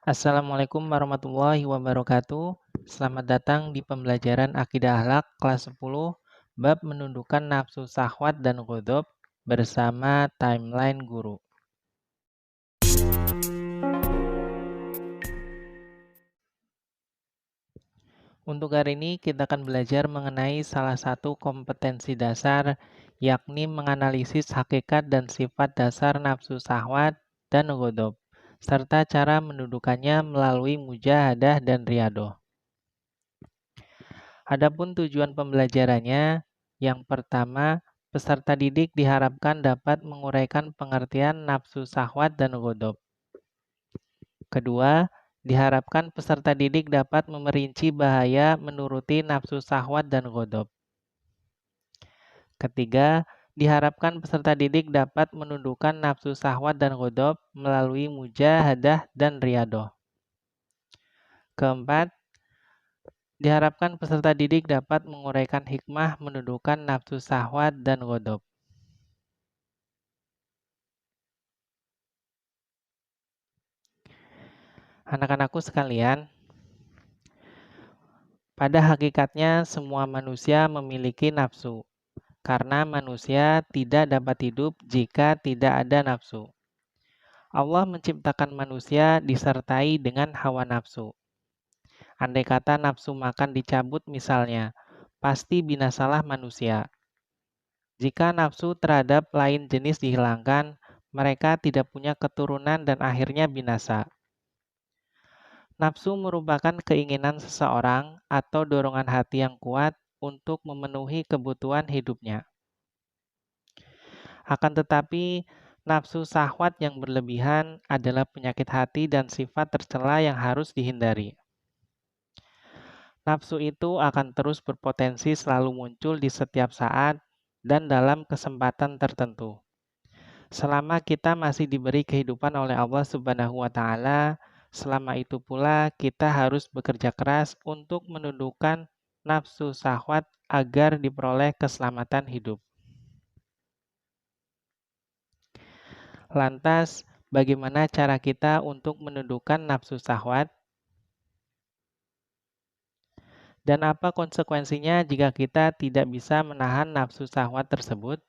Assalamualaikum warahmatullahi wabarakatuh. Selamat datang di pembelajaran Akidah Akhlak kelas 10, bab menundukkan nafsu syahwat dan ghadab bersama timeline guru. Untuk hari ini kita akan belajar mengenai salah satu kompetensi dasar, yakni menganalisis hakikat dan sifat dasar nafsu syahwat dan ghadab, serta cara mendudukannya melalui mujahadah dan riyadhah. Adapun tujuan pembelajarannya, yang pertama, peserta didik diharapkan dapat menguraikan pengertian nafsu syahwat dan ghadab. Kedua, diharapkan peserta didik dapat memerinci bahaya menuruti nafsu syahwat dan ghadab. Ketiga, diharapkan peserta didik dapat menundukkan nafsu syahwat dan ghadab melalui mujahadah dan riyadhah. Keempat, diharapkan peserta didik dapat menguraikan hikmah menundukkan nafsu syahwat dan ghadab. Anak-anakku sekalian, pada hakikatnya semua manusia memiliki nafsu, karena manusia tidak dapat hidup jika tidak ada nafsu. Allah menciptakan manusia disertai dengan hawa nafsu. Andai kata nafsu makan dicabut misalnya, pasti binasalah manusia. Jika nafsu terhadap lain jenis dihilangkan, mereka tidak punya keturunan dan akhirnya binasa. Nafsu merupakan keinginan seseorang atau dorongan hati yang kuat untuk memenuhi kebutuhan hidupnya. Akan tetapi, nafsu syahwat yang berlebihan adalah penyakit hati dan sifat tercela yang harus dihindari. Nafsu itu akan terus berpotensi selalu muncul di setiap saat dan dalam kesempatan tertentu. Selama kita masih diberi kehidupan oleh Allah Subhanahu wa Ta'ala, selama itu pula kita harus bekerja keras untuk menundukkan nafsu syahwat agar diperoleh keselamatan hidup. Lantas, bagaimana cara kita untuk menundukkan nafsu syahwat? Dan apa konsekuensinya jika kita tidak bisa menahan nafsu syahwat tersebut?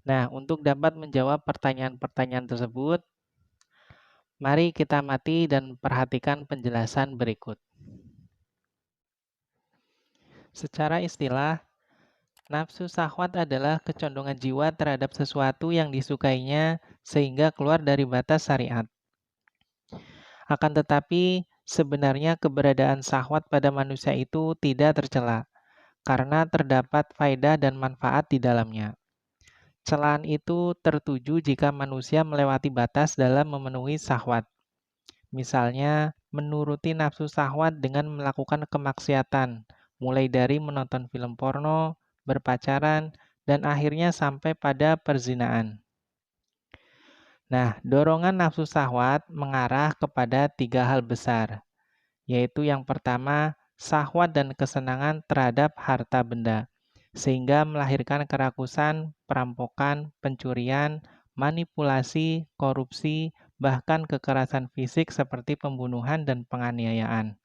Nah, untuk dapat menjawab pertanyaan-pertanyaan tersebut, mari kita amati dan perhatikan penjelasan berikut. Secara istilah, nafsu syahwat adalah kecondongan jiwa terhadap sesuatu yang disukainya sehingga keluar dari batas syariat. Akan tetapi, sebenarnya keberadaan syahwat pada manusia itu tidak tercela, karena terdapat faedah dan manfaat di dalamnya. Celaan itu tertuju jika manusia melewati batas dalam memenuhi syahwat. Misalnya, menuruti nafsu syahwat dengan melakukan kemaksiatan, mulai dari menonton film porno, berpacaran, dan akhirnya sampai pada perzinaan. Nah, dorongan nafsu syahwat mengarah kepada 3 hal besar, yaitu yang pertama, syahwat dan kesenangan terhadap harta benda, sehingga melahirkan kerakusan, perampokan, pencurian, manipulasi, korupsi, bahkan kekerasan fisik seperti pembunuhan dan penganiayaan.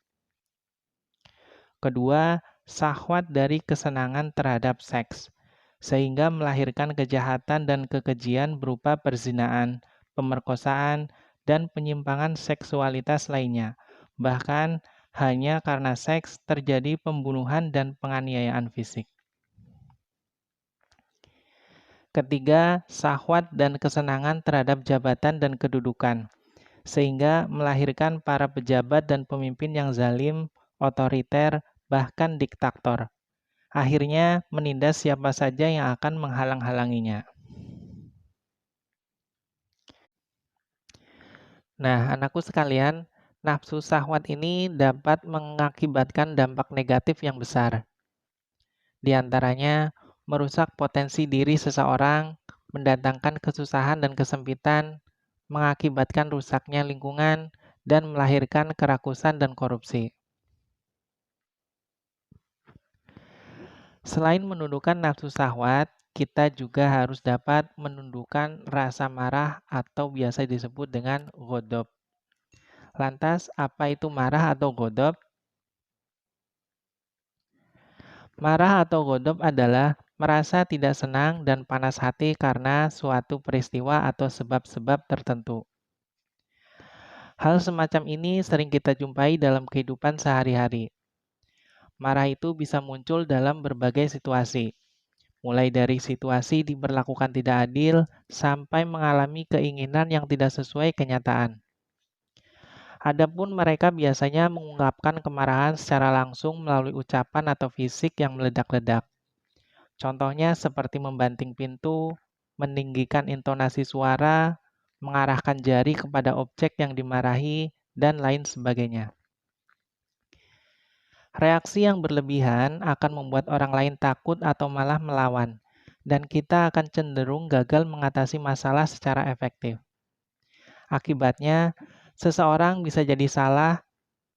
Kedua, syahwat dari kesenangan terhadap seks, sehingga melahirkan kejahatan dan kekejian berupa perzinaan, pemerkosaan, dan penyimpangan seksualitas lainnya. Bahkan, hanya karena seks terjadi pembunuhan dan penganiayaan fisik. Ketiga, syahwat dan kesenangan terhadap jabatan dan kedudukan, sehingga melahirkan para pejabat dan pemimpin yang zalim, otoriter, bahkan diktator. Akhirnya menindas siapa saja yang akan menghalang-halanginya. Nah, anakku sekalian, nafsu syahwat ini dapat mengakibatkan dampak negatif yang besar. Di antaranya, merusak potensi diri seseorang, mendatangkan kesusahan dan kesempitan, mengakibatkan rusaknya lingkungan, dan melahirkan kerakusan dan korupsi. Selain menundukkan nafsu syahwat, kita juga harus dapat menundukkan rasa marah atau biasa disebut dengan ghadab. Lantas, apa itu marah atau ghadab? Marah atau ghadab adalah merasa tidak senang dan panas hati karena suatu peristiwa atau sebab-sebab tertentu. Hal semacam ini sering kita jumpai dalam kehidupan sehari-hari. Marah itu bisa muncul dalam berbagai situasi, mulai dari situasi diberlakukan tidak adil sampai mengalami keinginan yang tidak sesuai kenyataan. Adapun mereka biasanya mengungkapkan kemarahan secara langsung melalui ucapan atau fisik yang meledak-ledak. Contohnya seperti membanting pintu, meninggikan intonasi suara, mengarahkan jari kepada objek yang dimarahi, dan lain sebagainya. Reaksi yang berlebihan akan membuat orang lain takut atau malah melawan, dan kita akan cenderung gagal mengatasi masalah secara efektif. Akibatnya, seseorang bisa jadi salah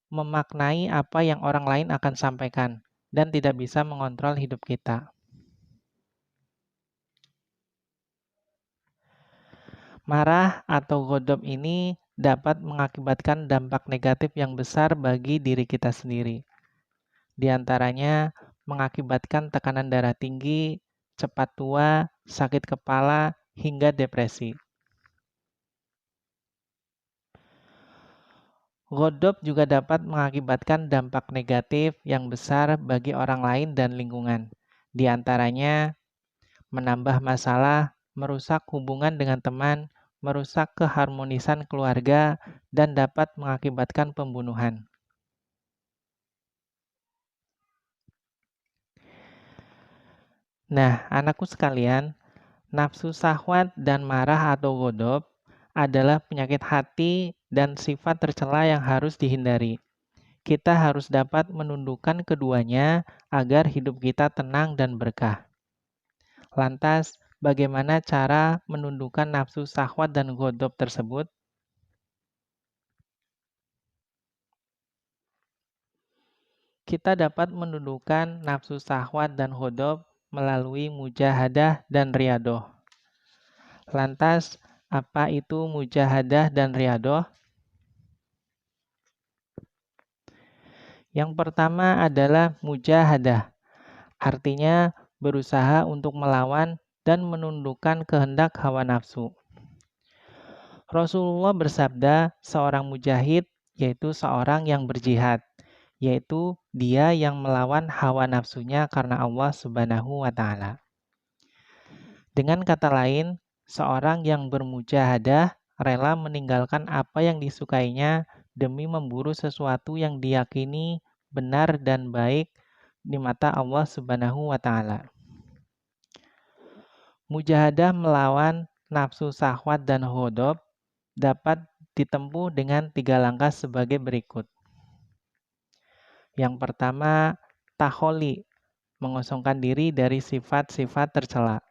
memaknai apa yang orang lain akan sampaikan, dan tidak bisa mengontrol hidup kita. Marah atau ghadab ini dapat mengakibatkan dampak negatif yang besar bagi diri kita sendiri. Di antaranya, mengakibatkan tekanan darah tinggi, cepat tua, sakit kepala, hingga depresi. Ghadab juga dapat mengakibatkan dampak negatif yang besar bagi orang lain dan lingkungan. Di antaranya, menambah masalah, merusak hubungan dengan teman, merusak keharmonisan keluarga, dan dapat mengakibatkan pembunuhan. Nah, anakku sekalian, nafsu syahwat dan marah atau ghadab adalah penyakit hati dan sifat tercela yang harus dihindari. Kita harus dapat menundukkan keduanya agar hidup kita tenang dan berkah. Lantas, bagaimana cara menundukkan nafsu syahwat dan ghadab tersebut? Kita dapat menundukkan nafsu syahwat dan ghadab melalui mujahadah dan riyadoh. Lantas, apa itu mujahadah dan riyadoh? Yang pertama adalah mujahadah, artinya berusaha untuk melawan dan menundukkan kehendak hawa nafsu. Rasulullah bersabda, seorang mujahid yaitu seorang yang berjihad, yaitu dia yang melawan hawa nafsunya karena Allah Subhanahu wa Ta'ala. Dengan kata lain, seorang yang bermujahadah rela meninggalkan apa yang disukainya demi memburu sesuatu yang diyakini benar dan baik di mata Allah Subhanahu wa Ta'ala. Mujahadah melawan nafsu syahwat dan ghadab dapat ditempuh dengan 3 langkah sebagai berikut. Yang pertama, taholi, mengosongkan diri dari sifat-sifat tercela.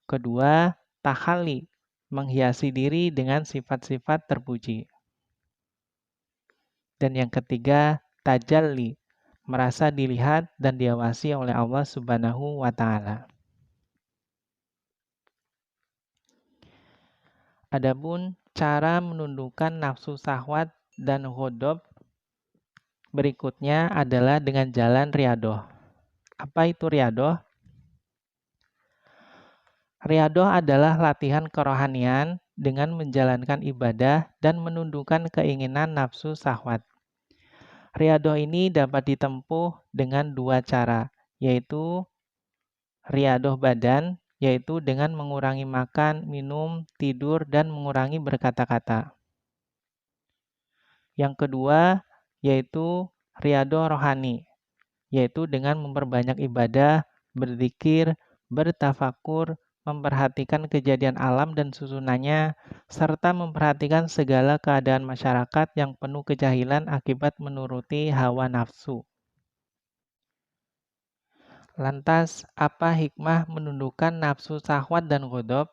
Kedua, tahali, menghiasi diri dengan sifat-sifat terpuji. Dan yang ketiga, tajalli, merasa dilihat dan diawasi oleh Allah Subhanahu wa Ta'ala. Adapun cara menundukkan nafsu syahwat dan ghadab berikutnya adalah dengan jalan riyadoh. Apa itu riyadoh? Riyadoh adalah latihan kerohanian dengan menjalankan ibadah dan menundukkan keinginan nafsu syahwat. Riyadoh ini dapat ditempuh dengan 2 cara, yaitu riyadoh badan, yaitu dengan mengurangi makan, minum, tidur, dan mengurangi berkata-kata. Yang kedua, yaitu riyadoh rohani, yaitu dengan memperbanyak ibadah, berzikir, bertafakur, memperhatikan kejadian alam dan susunannya, serta memperhatikan segala keadaan masyarakat yang penuh kejahilan akibat menuruti hawa nafsu. Lantas, apa hikmah menundukkan nafsu syahwat dan ghadab?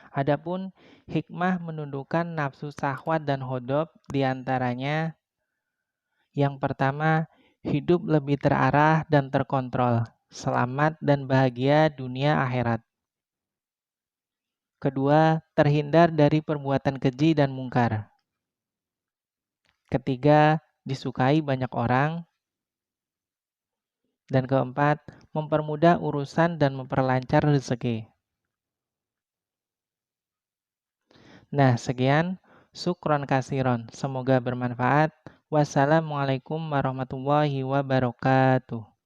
Adapun hikmah menundukkan nafsu syahwat dan ghadab diantaranya yang pertama, Hidup lebih terarah dan terkontrol. Selamat dan bahagia dunia akhirat. Kedua, terhindar dari perbuatan keji dan mungkar. Ketiga, disukai banyak orang. Dan keempat, mempermudah urusan dan memperlancar rezeki. Nah, sekian. Syukron kasiron. Semoga bermanfaat. Wassalamualaikum warahmatullahi wabarakatuh.